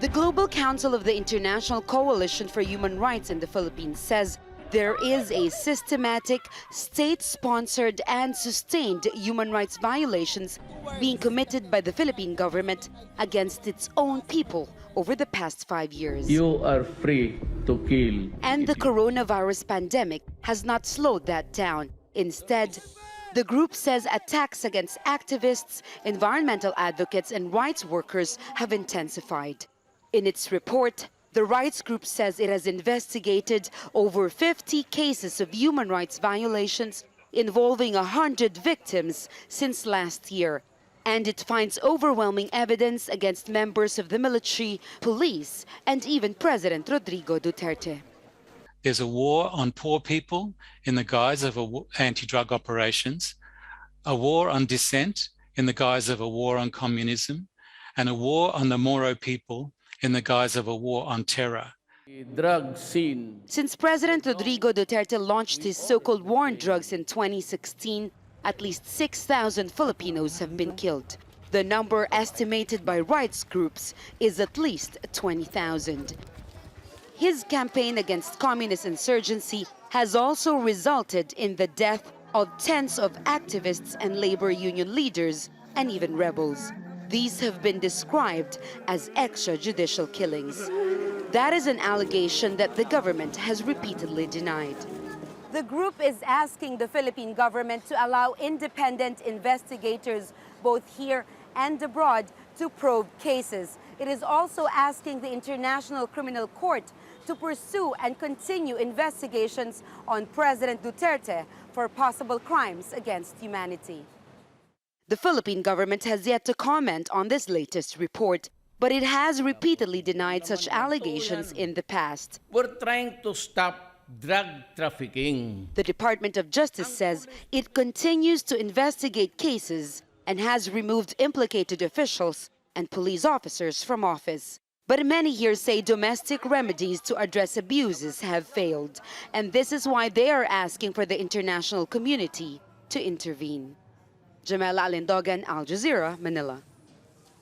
The Global Council of the International Coalition for Human Rights in the Philippines says there is a systematic, state-sponsored and sustained human rights violations being committed by the Philippine government against its own people over the past 5 years. You are free to kill. And the coronavirus pandemic has not slowed that down. Instead, the group says attacks against activists, environmental advocates and rights workers have intensified. In its report, the rights group says it has investigated over 50 cases of human rights violations involving 100 victims since last year. And it finds overwhelming evidence against members of the military, police, and even President Rodrigo Duterte. There's a war on poor people in the guise of anti-drug operations, a war on dissent in the guise of a war on communism, and a war on the Moro people in the guise of a war on terror. Drug scene. Since President Rodrigo Duterte launched his so-called war on drugs in 2016, at least 6,000 Filipinos have been killed. The number estimated by rights groups is at least 20,000. His campaign against communist insurgency has also resulted in the death of tens of activists and labor union leaders and even rebels. These have been described as extrajudicial killings. That is an allegation that the government has repeatedly denied. The group is asking the Philippine government to allow independent investigators both here and abroad to probe cases. It is also asking the International Criminal Court to pursue and continue investigations on President Duterte for possible crimes against humanity. The Philippine government has yet to comment on this latest report, but it has repeatedly denied such allegations in the past. We're trying to stop drug trafficking. The Department of Justice says it continues to investigate cases and has removed implicated officials and police officers from office. But many here say domestic remedies to address abuses have failed, and this is why they are asking for the international community to intervene. Jamela, Alindogan, Al Jazeera, Manila.